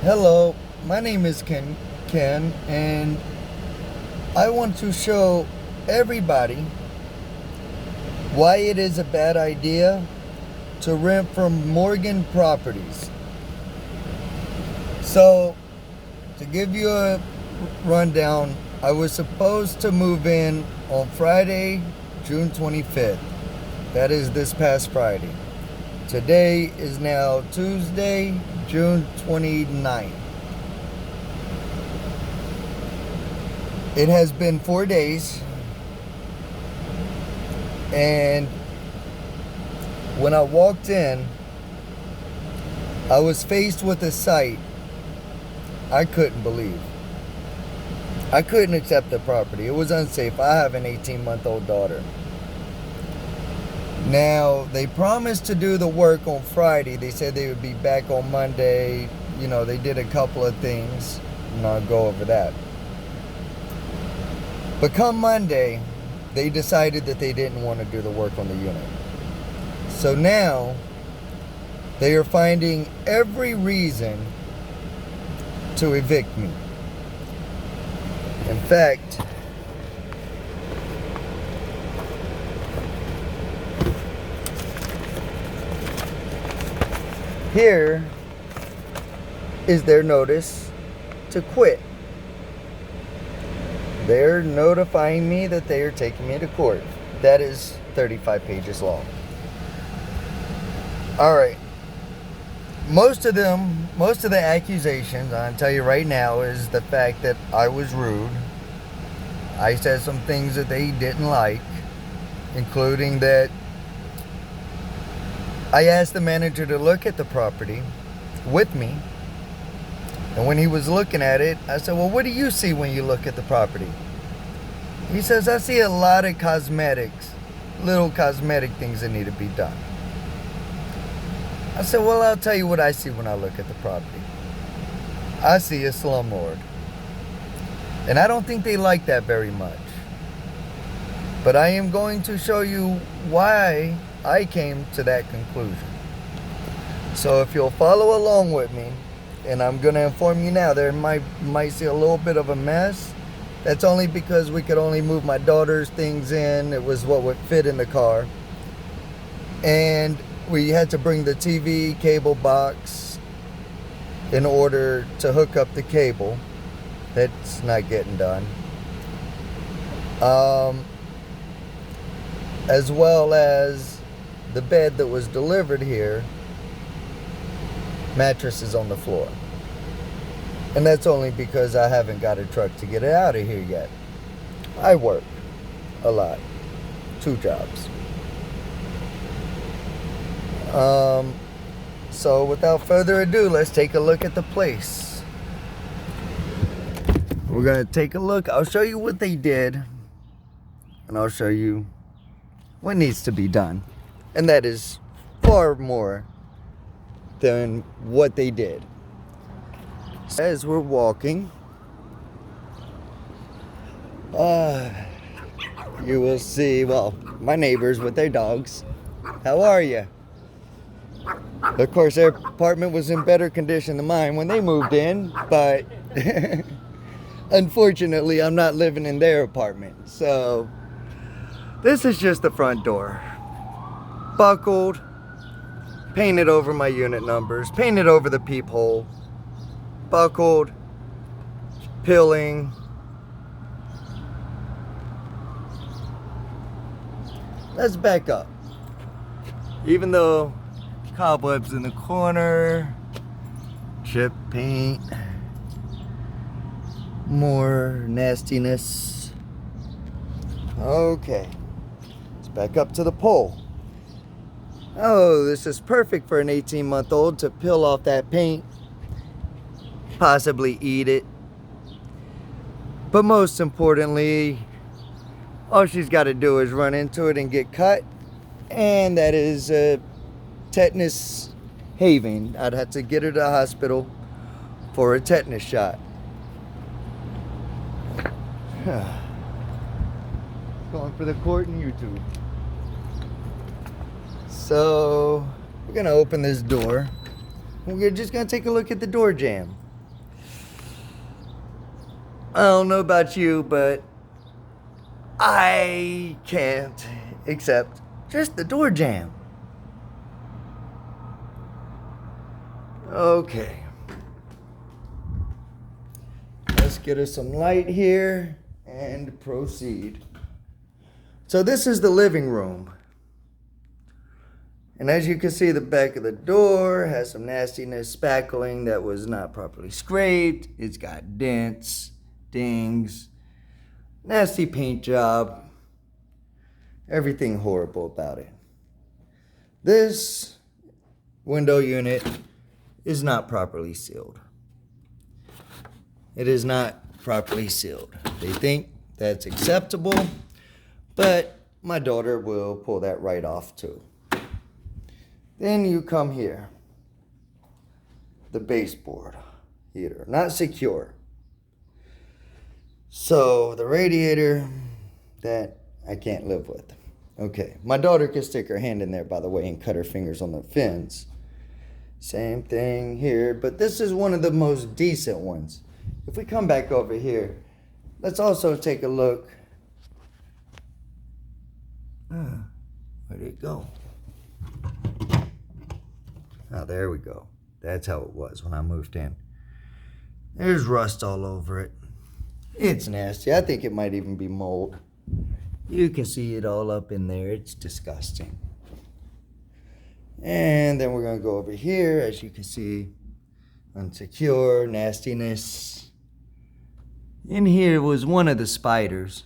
Hello, my name is Ken, and I want to show everybody why it is a bad idea to rent from Morgan Properties. So, to give you a rundown, I was supposed to move in on Friday, June 25th. That is this past Friday. Today is now Tuesday, June 29th. It has been 4 days, and when I walked in, I was faced with a sight I couldn't believe. I couldn't accept the property. It was unsafe. I have an 18-month-old daughter. Now, they promised to do the work on Friday. They said they would be back on Monday. You know, they did a couple of things, and I'll go over that. But come Monday, they decided that they didn't want to do the work on the unit. So now, they are finding every reason to evict me. In fact, here is their notice to quit. They're notifying me that they are taking me to court. That is 35 pages long. Alright. Most of the accusations, I'll tell you right now, is the fact that I was rude. I said some things that they didn't like, including that I asked the manager to look at the property with me. And when he was looking at it, I said, well, what do you see when you look at the property? He says, I see a lot of cosmetics, little cosmetic things that need to be done. I said, well, I'll tell you what I see when I look at the property. I see a slumlord. And I don't think they like that very much. But I am going to show you why I came to that conclusion. So if you'll follow along with me, and I'm going to inform you now, there might see a little bit of a mess. That's only because we could only move my daughter's things in. It was what would fit in the car. And we had to bring the TV cable box in order to hook up the cable. That's not getting done. As well as the bed that was delivered here, mattress is on the floor. And that's only because I haven't got a truck to get it out of here yet. I work a lot. 2 jobs. So without further ado, let's take a look at the place. We're going to take a look. I'll show you what they did. And I'll show you what needs to be done. And that is far more than what they did. As we're walking, you will see, well, my neighbors with their dogs. How are you? Of course, their apartment was in better condition than mine when they moved in, but unfortunately, I'm not living in their apartment. So, this is just the front door. Buckled, painted over my unit numbers, painted over the peephole, buckled, peeling. Let's back up. Even though cobwebs in the corner, chip paint, more nastiness. Okay, let's back up to the pole. Oh, this is perfect for an 18-month-old to peel off that paint, possibly eat it. But most importantly, all she's got to do is run into it and get cut, and that is tetanus having. I'd have to get her to the hospital for a tetanus shot. Going for the court and YouTube. So we're gonna open this door. We're just gonna take a look at the door jamb. I don't know about you, but I can't accept just the door jamb. Okay. Let's get us some light here and proceed. So this is the living room. And as you can see, the back of the door has some nastiness, spackling that was not properly scraped. It's got dents, dings, nasty paint job. Everything horrible about it. This window unit is not properly sealed. It is not properly sealed. They think that's acceptable, but my daughter will pull that right off too. Then you come here. The baseboard heater, not secure. So the radiator, that I can't live with. Okay, my daughter can stick her hand in there, by the way, and cut her fingers on the fins. Same thing here, but this is one of the most decent ones. If we come back over here, let's also take a look. Where'd it go? Oh, there we go. That's how it was when I moved in. There's rust all over it. It's nasty. I think it might even be mold. You can see it all up in there. It's disgusting. And then we're going to go over here. As you can see, unsecure, nastiness. In here was one of the spiders.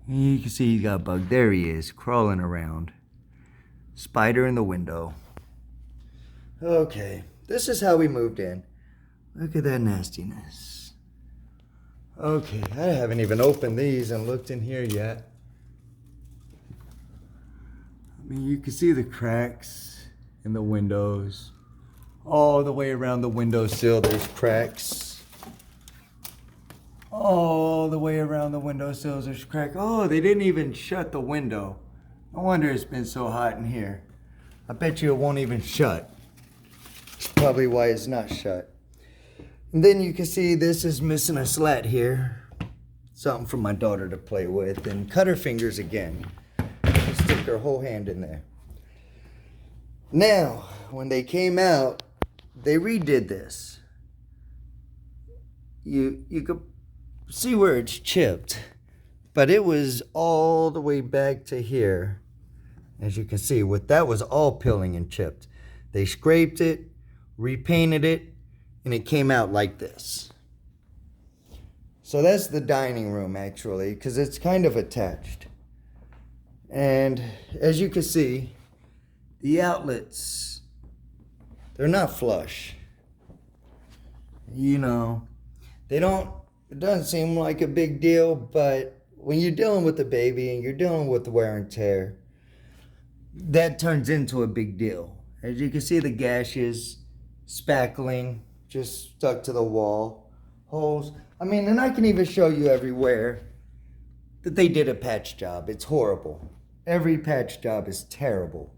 You can see he's got a bug. There he is, crawling around. Spider in the window. Okay, this is how we moved in. Look at that nastiness. Okay, I haven't even opened these and looked in here yet. I mean, you can see the cracks in the windows. All the way around the windowsill, there's cracks. All the way around the windowsills, there's cracks. Oh, they didn't even shut the window. No wonder it's been so hot in here. I bet you it won't even shut. That's probably why it's not shut. And then you can see this is missing a slat here. Something for my daughter to play with and cut her fingers again. Stick her whole hand in there. Now, when they came out, they redid this. You could see where it's chipped, but it was all the way back to here. As you can see, that was all peeling and chipped. They scraped it, repainted it, and it came out like this. So that's the dining room, actually, because it's kind of attached. And as you can see, the outlets, they're not flush. You know, it doesn't seem like a big deal, but when you're dealing with a baby and you're dealing with wear and tear, that turns into a big deal. As you can see, the gashes, spackling, just stuck to the wall, holes. I mean, and I can even show you everywhere that they did a patch job. It's horrible. Every patch job is terrible.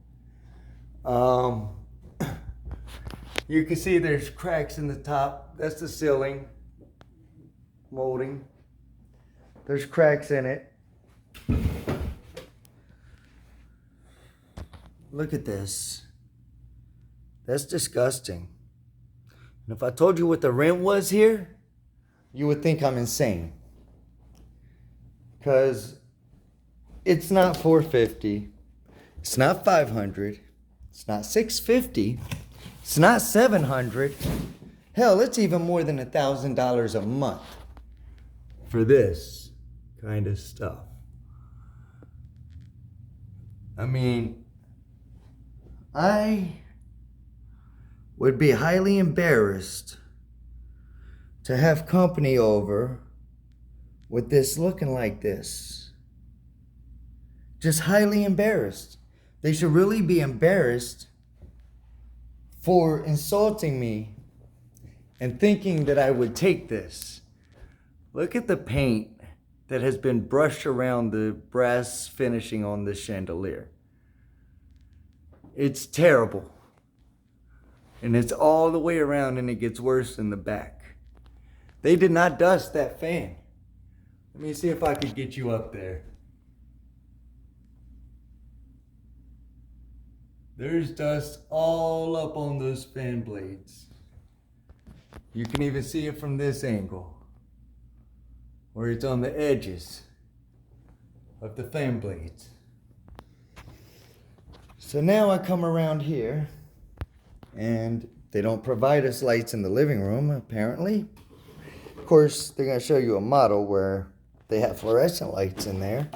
You can see there's cracks in the top. That's the ceiling molding. There's cracks in it. Look at this. That's disgusting. And if I told you what the rent was here, you would think I'm insane. Because it's not $450. It's not $500. It's not $650. It's not $700. Hell, it's even more than $1,000 a month for this kind of stuff. I mean, I would be highly embarrassed to have company over with this looking like this. Just highly embarrassed. They should really be embarrassed for insulting me and thinking that I would take this. Look at the paint that has been brushed around the brass finishing on this chandelier. It's terrible. And it's all the way around, and it gets worse in the back. They did not dust that fan. Let me see if I could get you up there. There's dust all up on those fan blades. You can even see it from this angle, where it's on the edges of the fan blades. So now I come around here, and they don't provide us lights in the living room, apparently. Of course, they're going to show you a model where they have fluorescent lights in there,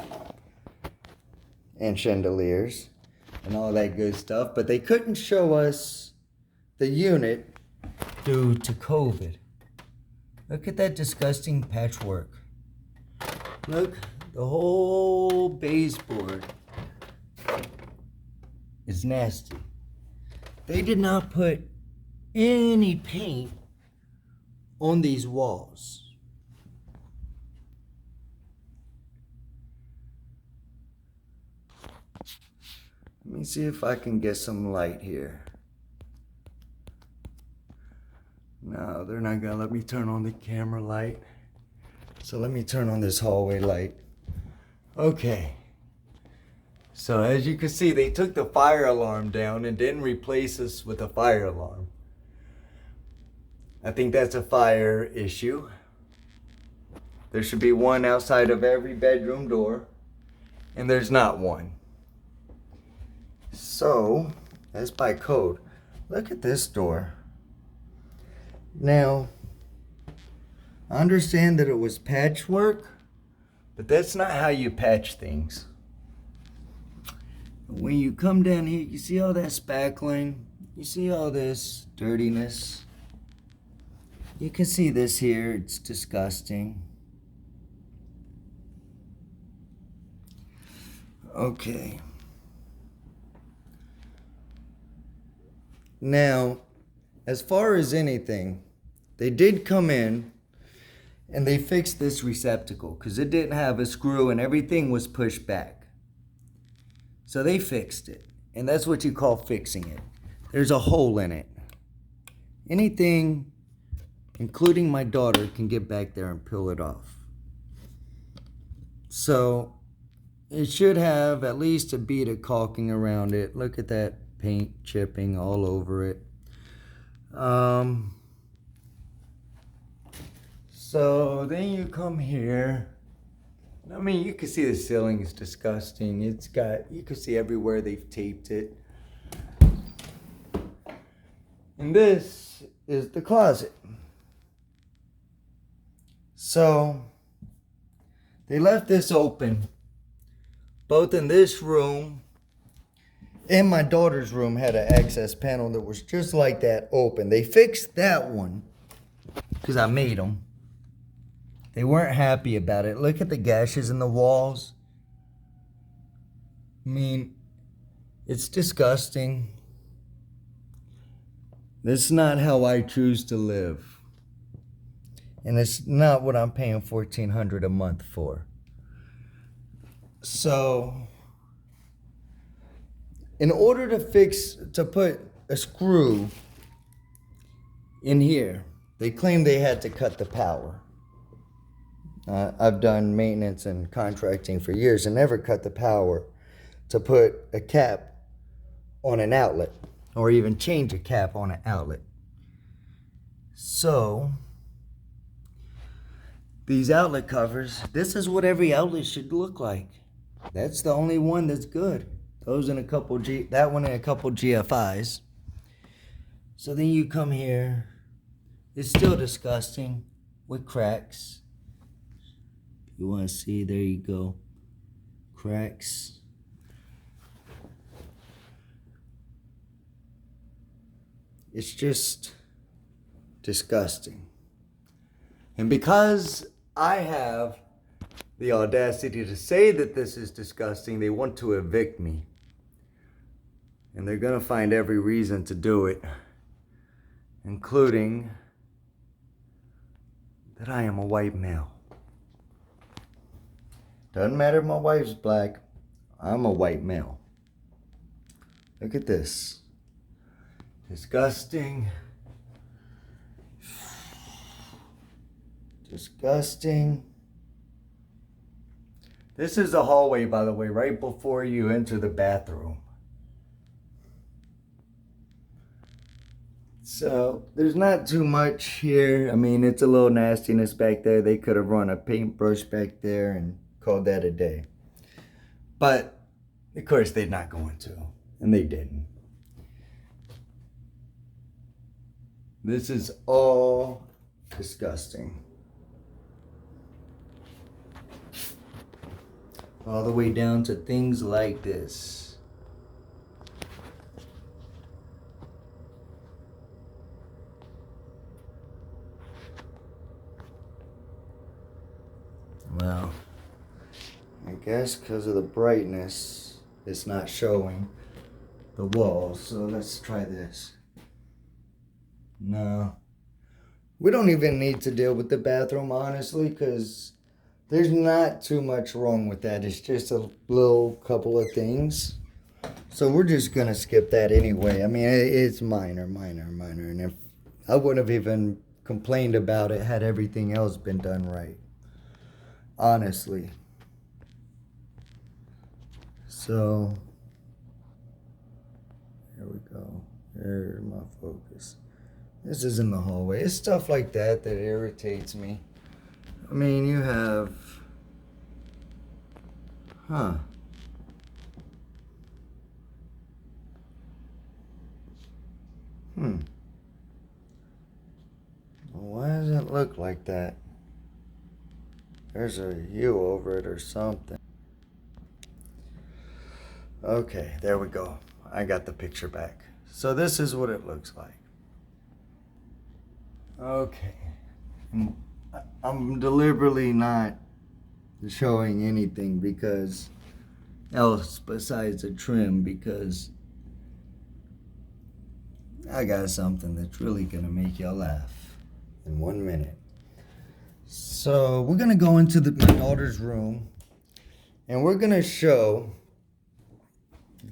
and chandeliers, and all that good stuff. But they couldn't show us the unit due to COVID. Look at that disgusting patchwork. Look, the whole baseboard is nasty. They did not put any paint on these walls. Let me see if I can get some light here. No, they're not gonna let me turn on the camera light. So let me turn on this hallway light. Okay. So as you can see, they took the fire alarm down and didn't replace us with a fire alarm. I think that's a fire issue. There should be one outside of every bedroom door, and there's not one. So, that's by code. Look at this door. Now, I understand that it was patchwork, but that's not how you patch things. When you come down here, you see all that spackling? You see all this dirtiness? You can see this here, it's disgusting. Okay. Now, as far as anything, they did come in and they fixed this receptacle because it didn't have a screw and everything was pushed back. So they fixed it, and that's what you call fixing it. There's a hole in it. Anything, including my daughter, can get back there and peel it off. So it should have at least a bead of caulking around it. Look at that paint chipping all over it. So then you come here. I mean, you can see the ceiling is disgusting. You can see everywhere they've taped it. And this is the closet. So they left this open. Both in this room and my daughter's room had an access panel that was just like that open. They fixed that one because I made them. They weren't happy about it. Look at the gashes in the walls. I mean, it's disgusting. This is not how I choose to live. And it's not what I'm paying $1,400 a month for. So, in order to put a screw in here, they claimed they had to cut the power. I've done maintenance and contracting for years and never cut the power to put a cap on an outlet or even change a cap on an outlet. So, these outlet covers, this is what every outlet should look like. That's the only one that's good. Those in a couple that one in a couple GFIs. So then you come here. It's still disgusting with cracks. You want to see, there you go. Cracks. It's just disgusting. And because I have the audacity to say that this is disgusting, they want to evict me. And they're going to find every reason to do it, including that I am a white male. Doesn't matter if my wife's black, I'm a white male. Look at this. Disgusting. Disgusting. This is the hallway, by the way, right before you enter the bathroom. So there's not too much here. I mean, it's a little nastiness back there. They could have run a paintbrush back there and called that a day. But of course they're not going to, and they didn't. This is all disgusting. All the way down to things like this. Well, I guess because of the brightness, it's not showing the walls. So let's try this. No. We don't even need to deal with the bathroom, honestly, because there's not too much wrong with that. It's just a little couple of things. So we're just going to skip that anyway. I mean, it's minor. And if I wouldn't have even complained about it had everything else been done right. Honestly. So, here we go. There's my focus. This is in the hallway. It's stuff like that that irritates me. I mean, you have... Huh. Why does it look like that? There's a U over it or something. Okay, there we go. I got the picture back. So this is what it looks like. Okay. I'm deliberately not showing anything because else besides a trim, because I got something that's really gonna make y'all laugh in 1 minute. So we're gonna go into my daughter's room and we're gonna show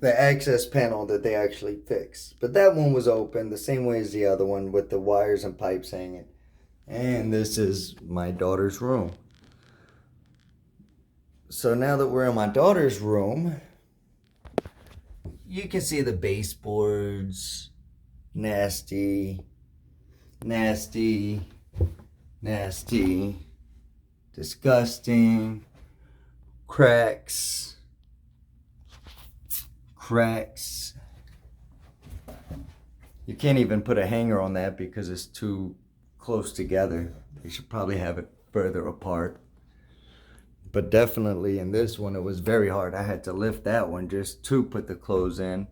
the access panel that they actually fixed. But that one was open the same way as the other one with the wires and pipes hanging. And this is my daughter's room. So now that we're in my daughter's room, you can see the baseboards. Nasty. Disgusting. Cracks. You can't even put a hanger on that because it's too close together. They should probably have it further apart. But definitely in this one, it was very hard. I had to lift that one just to put the clothes in.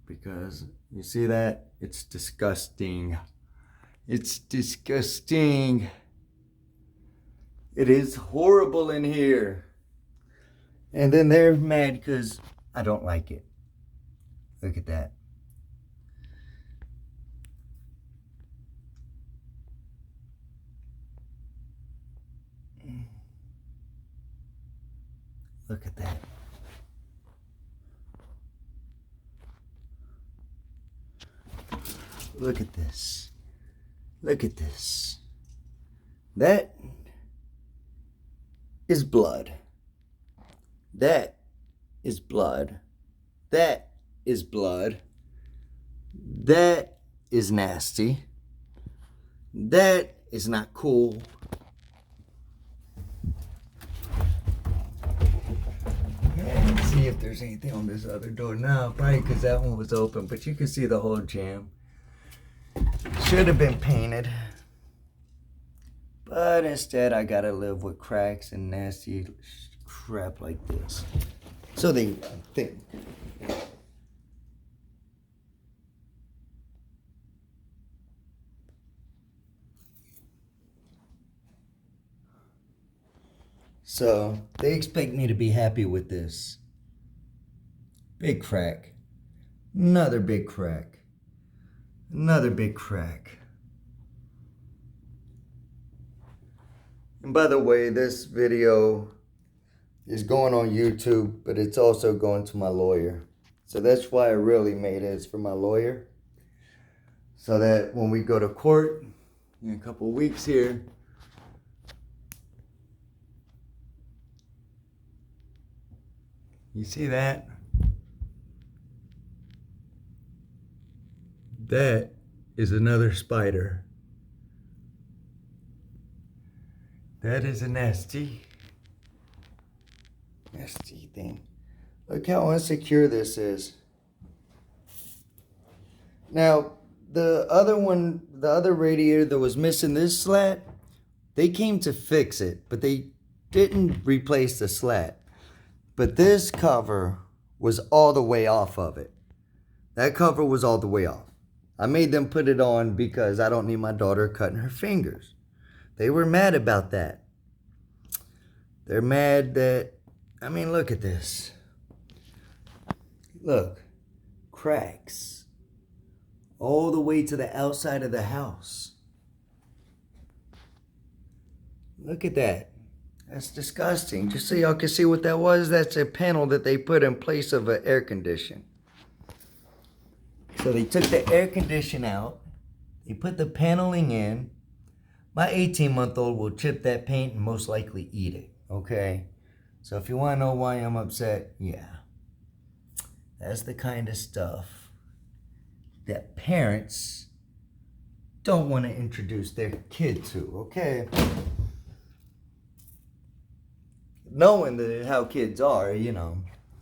Because you see that? It's disgusting. It's disgusting. It is horrible in here. And then they're mad because I don't like it. Look at that. Look at that. Look at this. Look at this. That is blood. That is blood. That is blood. That is nasty. That is not cool. Let's see if there's anything on this other door. No, probably because that one was open, but you can see the whole jam. Should have been painted. But instead, I gotta live with cracks and nasty crap like this. So they think. So they expect me to be happy with this. Big crack. Another big crack. Another big crack. And by the way, this video is going on YouTube, but it's also going to my lawyer. So that's why I really made it. It's for my lawyer. So that when we go to court in a couple of weeks here, You see that? That is another spider. That is a nasty thing. Look how insecure this is. Now, the other radiator that was missing this slat, they came to fix it, but they didn't replace the slat. But this cover was all the way off of it. That cover was all the way off. I made them put it on because I don't need my daughter cutting her fingers. They were mad about that. They're mad that, I mean, look at this. Look, cracks all the way to the outside of the house. Look at that. That's disgusting. Just so y'all can see what that was, that's a panel that they put in place of an air condition. So they took the air condition out, they put the paneling in. My 18-month-old will chip that paint and most likely eat it, okay? So if you want to know why I'm upset, yeah. That's the kind of stuff that parents don't want to introduce their kid to, okay? Knowing that how kids are, you know.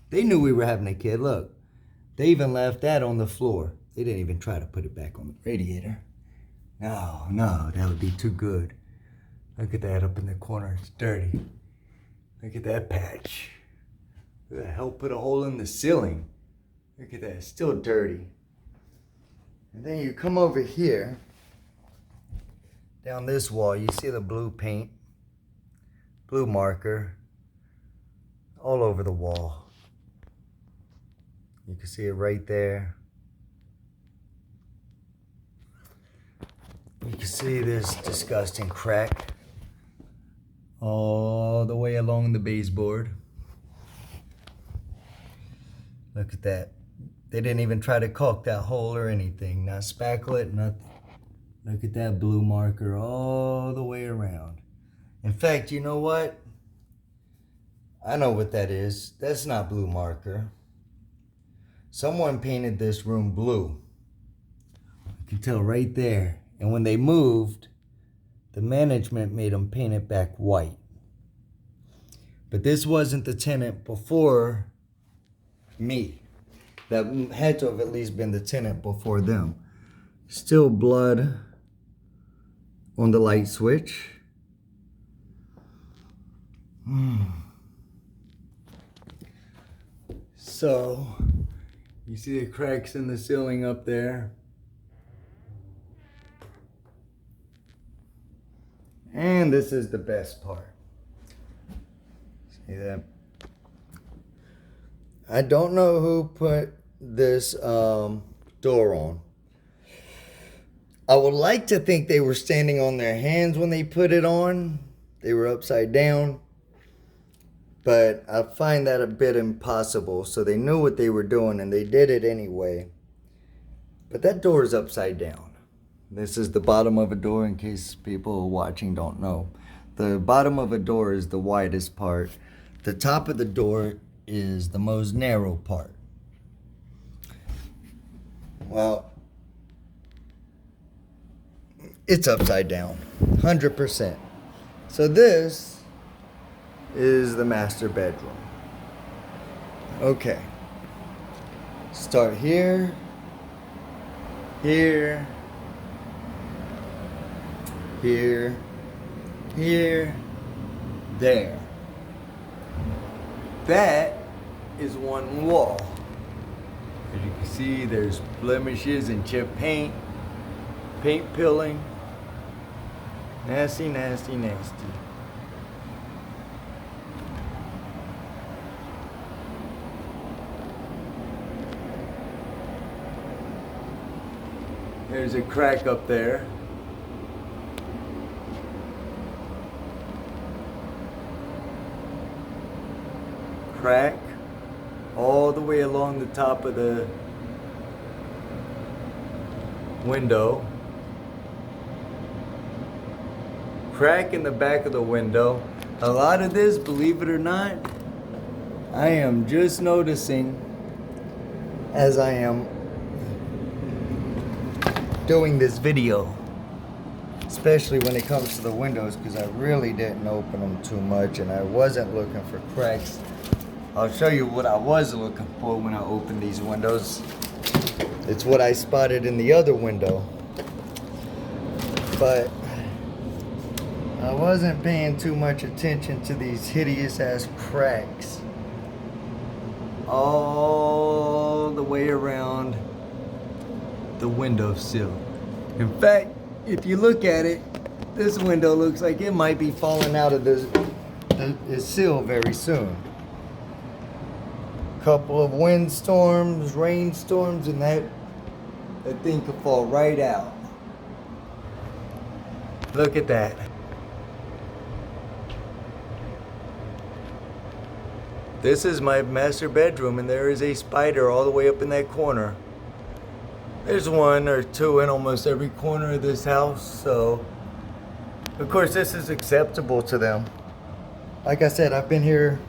They knew we were having a kid. Look, they even left that on the floor. They didn't even try to put it back on the radiator. No, that would be too good. Look at that up in the corner. It's dirty. Look at that patch. Who the hell put a hole in the ceiling? Look at that. It's still dirty. And then you come over here. Down this wall, you see the blue paint. Blue marker. All over the wall. You can see it right there. You can see this disgusting crack all the way along the baseboard. Look at that. They didn't even try to caulk that hole or anything. Not spackle it, nothing. Look at that blue marker all the way around. In fact, you know what? I know what that is. That's not blue marker. Someone painted this room blue. You can tell right there. And when they moved, the management made them paint it back white. But this wasn't the tenant before me. That had to have at least been the tenant before them. Still blood on the light switch. So, you see the cracks in the ceiling up there. And this is the best part. See that? I don't know who put this door on. I would like to think they were standing on their hands when they put it on. They were upside down. But I find that a bit impossible. So they knew what they were doing and they did it anyway. But that door is upside down. This is the bottom of a door in case people watching don't know. The bottom of a door is the widest part. The top of the door is the most narrow part. Well, it's upside down, 100%. So this is the master bedroom. Okay. Start here, here, here, here, there. That is one wall. As you can see, there's blemishes and chipped paint, paint peeling. Nasty, nasty, nasty. There's a crack up there. Crack all the way along the top of the window. Crack in the back of the window. A lot of this, believe it or not, I am just noticing as I am doing this video, especially when it comes to the windows, because I really didn't open them too much and I wasn't looking for cracks. I'll show you what I was looking for when I opened these windows. It's what I spotted in the other window, but I wasn't paying too much attention to these hideous ass cracks all the way around the windowsill. In fact, if you look at it, this window looks like it might be falling out of the sill very soon. Couple of windstorms, rainstorms, and that thing could fall right out. Look at that. This is my master bedroom, and there is a spider all the way up in that corner. There's one or two in almost every corner of this house, so of course this is acceptable to them. Like I said, I've been here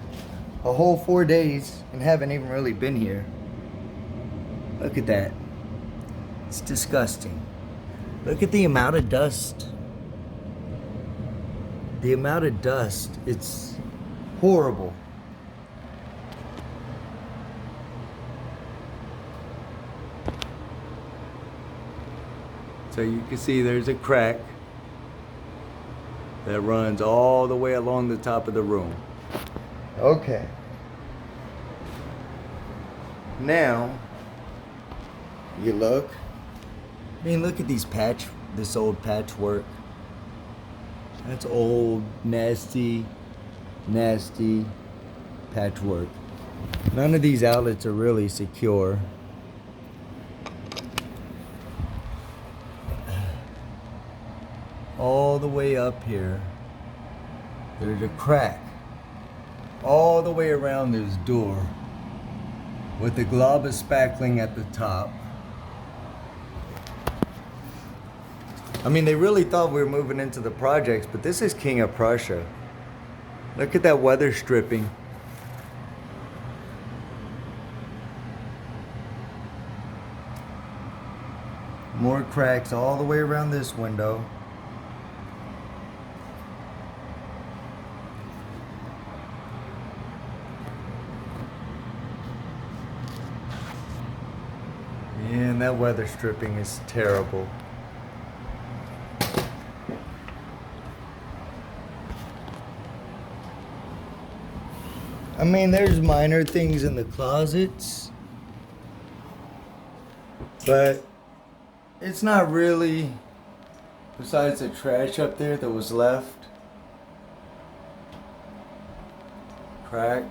a whole 4 days and haven't even really been here. Look at that. It's disgusting. Look at the amount of dust. The amount of dust. It's horrible. So you can see there's a crack that runs all the way along the top of the room. Okay. Now, you look. I mean, look at this old patchwork. That's old, nasty patchwork. None of these outlets are really secure. All the way up here, there's a crack all the way around this door with the glob of spackling at the top. I mean, they really thought we were moving into the projects, but this is King of Prussia. Look at that weather stripping. More cracks all the way around this window. And that weather stripping is terrible. I mean, there's minor things in the closets, but it's not really, besides the trash up there that was left. Crack,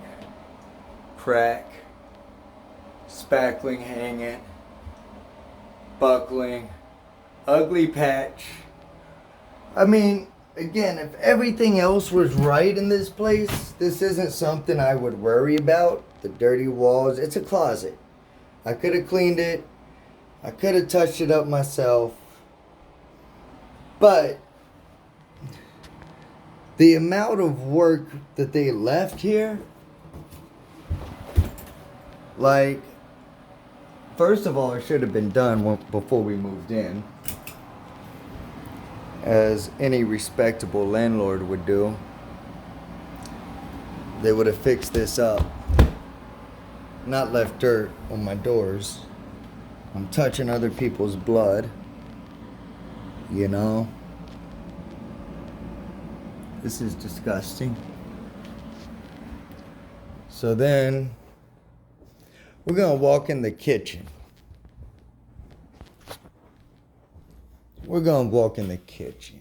spackling hanging, buckling, ugly patch. I mean, again, if everything else was right in this place, this isn't something I would worry about. The dirty walls, it's a closet. I could have cleaned it. I could have touched it up myself. But the amount of work that they left here, like, first of all, it should have been done before we moved in, as any respectable landlord would do. They would have fixed this up, not left dirt on my doors. I'm touching other people's blood, you know. This is disgusting. So then we're gonna walk in the kitchen. We're gonna walk in the kitchen.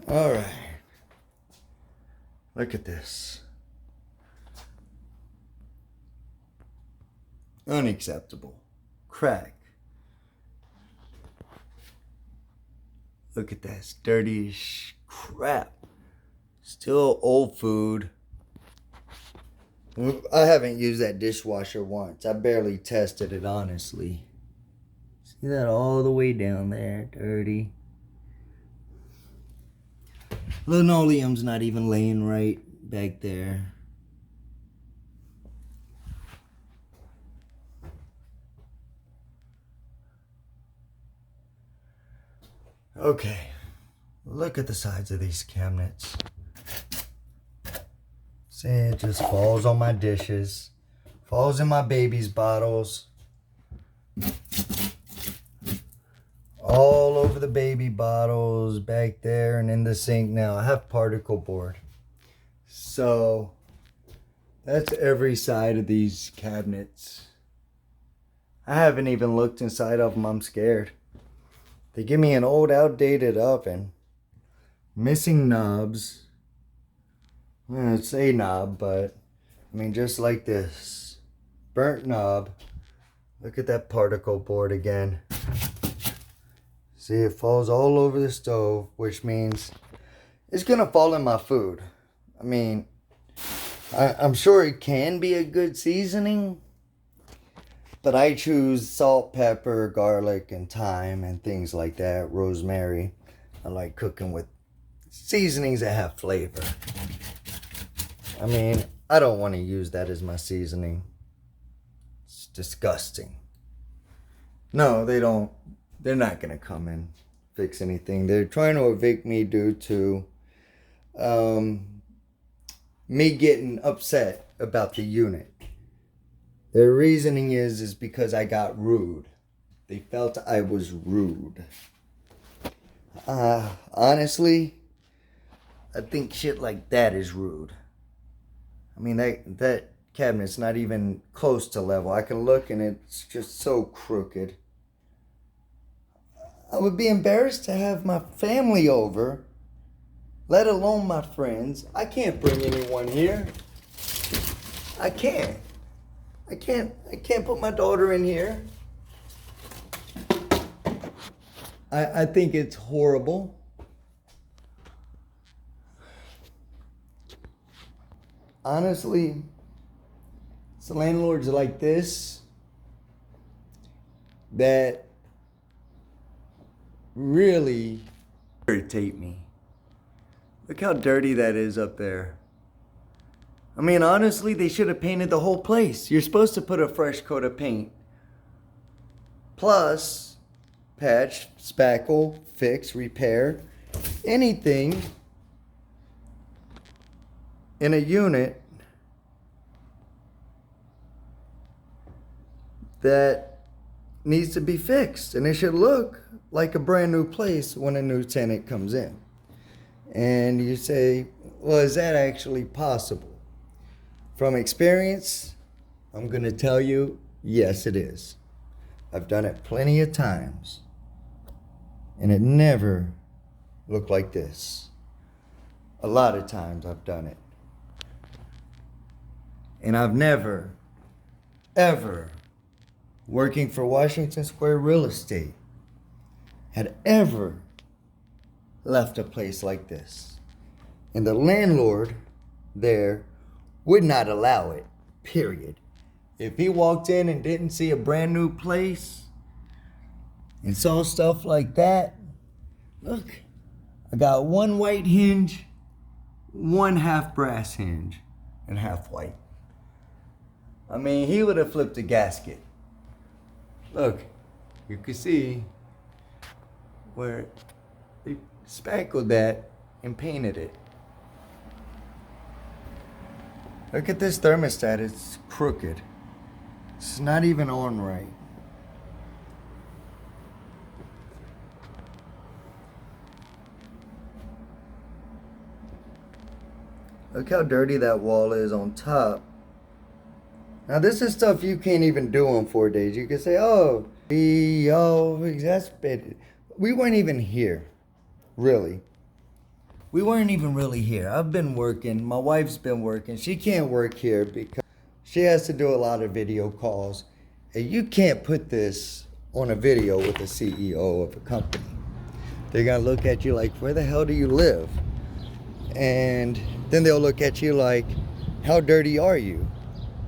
All right. Look at this. Unacceptable. Crack. Look at this. Dirty as crap. Still old food. I haven't used that dishwasher once. I barely tested it, honestly. See that all the way down there? Dirty. Linoleum's not even laying right back there. Okay, look at the sides of these cabinets. See, it just falls on my dishes, falls in my baby's bottles, all over the baby bottles back there and in the sink now. I have particle board. So that's every side of these cabinets. I haven't even looked inside of them. I'm scared. They give me an old outdated oven, missing knobs. Well, it's a knob, but I mean, just like this, burnt knob. Look at that particle board again. See, it falls all over the stove, which means it's gonna fall in my food. I mean, I'm sure it can be a good seasoning, but I choose salt, pepper, garlic, and thyme, and things like that, rosemary. I like cooking with seasonings that have flavor. I mean, I don't want to use that as my seasoning. It's disgusting. No, they don't. They're not going to come and fix anything. They're trying to evict me due to me getting upset about the unit. Their reasoning is because I got rude. They felt I was rude. Honestly, I think shit like that is rude. I mean, that cabinet's not even close to level. I can look and it's just so crooked. I would be embarrassed to have my family over, let alone my friends. I can't bring anyone here. I can't put my daughter in here. I think it's horrible. Honestly, it's the landlords like this that really irritate me. Look how dirty that is up there. I mean, honestly, they should have painted the whole place. You're supposed to put a fresh coat of paint. Plus, patch, spackle, fix, repair, anything in a unit that needs to be fixed. And it should look like a brand new place when a new tenant comes in. And you say, well, is that actually possible? From experience, I'm going to tell you, yes, it is. I've done it plenty of times. And it never looked like this. A lot of times I've done it. And I've never, ever, working for Washington Square Real Estate, had ever left a place like this. And the landlord there would not allow it, period. If he walked in and didn't see a brand new place and saw stuff like that, look, I got one white hinge, one half brass hinge, and half white. I mean, he would have flipped a gasket. Look, you can see where they spackled that and painted it. Look at this thermostat, it's crooked. It's not even on right. Look how dirty that wall is on top. Now this is stuff you can't even do in 4 days. You can say, oh, exasperated. We weren't even here, really. We weren't even really here. I've been working. My wife's been working. She can't work here because she has to do a lot of video calls. And you can't put this on a video with the CEO of a company. They're going to look at you like, where the hell do you live? And then they'll look at you like, how dirty are you?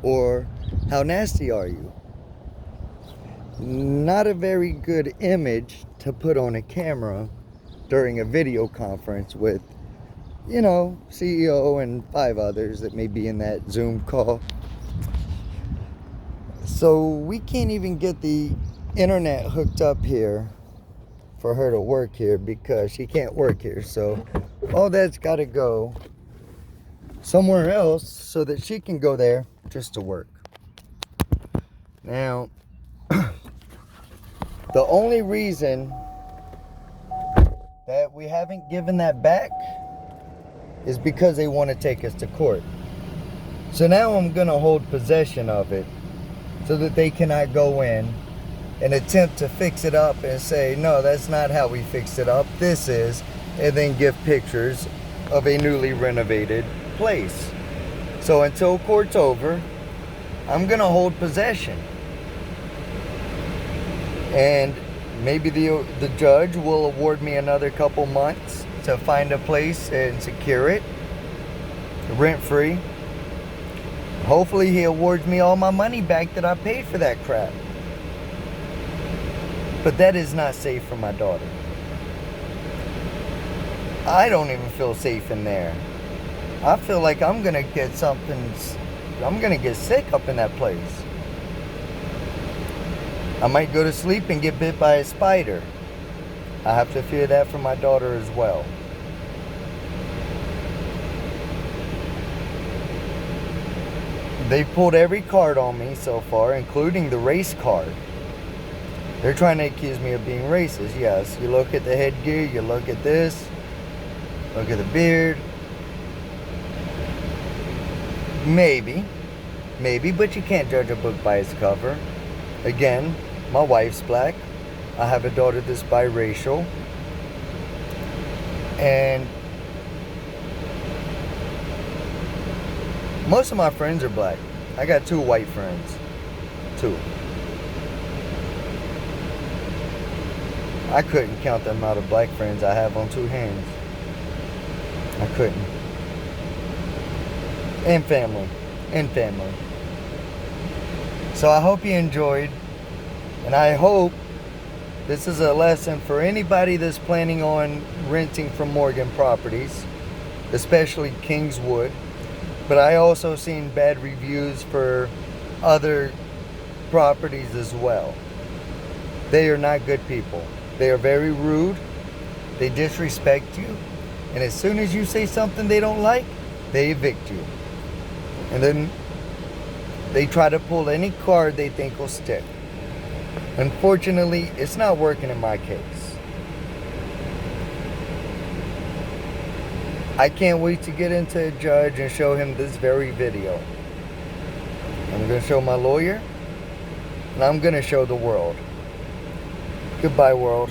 Or how nasty are you? Not a very good image to put on a camera during a video conference with you know, CEO and 5 others that may be in that Zoom call. So we can't even get the internet hooked up here for her to work here because she can't work here. So all that's got to go somewhere else so that she can go there just to work. Now, the only reason that we haven't given that back is because they want to take us to court. So now I'm going to hold possession of it so that they cannot go in and attempt to fix it up and say, no, that's not how we fixed it up. This is, and then give pictures of a newly renovated place. So until court's over, I'm going to hold possession. And maybe the judge will award me another couple months to find a place and secure it rent-free. Hopefully he awards me all my money back that I paid for that crap. But that is not safe for my daughter. I don't even feel safe in there. I feel like I'm gonna get I'm gonna get sick up in that place. I might go to sleep and get bit by a spider. I have to fear that for my daughter as well. They pulled every card on me so far, including the race card. They're trying to accuse me of being racist. Yes, you look at the headgear, you look at this, look at the beard. Maybe, but you can't judge a book by its cover. Again, my wife's black. I have a daughter that's biracial. And most of my friends are black. I got 2 white friends. 2. I couldn't count the amount of black friends I have on 2 hands. I couldn't. And family. So I hope you enjoyed. And I hope this is a lesson for anybody that's planning on renting from Morgan Properties, especially Kingswood. But I also seen bad reviews for other properties as well. They are not good people. They are very rude. They disrespect you. And as soon as you say something they don't like, they evict you. And then they try to pull any card they think will stick. Unfortunately, it's not working in my case. I can't wait to get into a judge and show him this very video. I'm going to show my lawyer, and I'm going to show the world. Goodbye, world.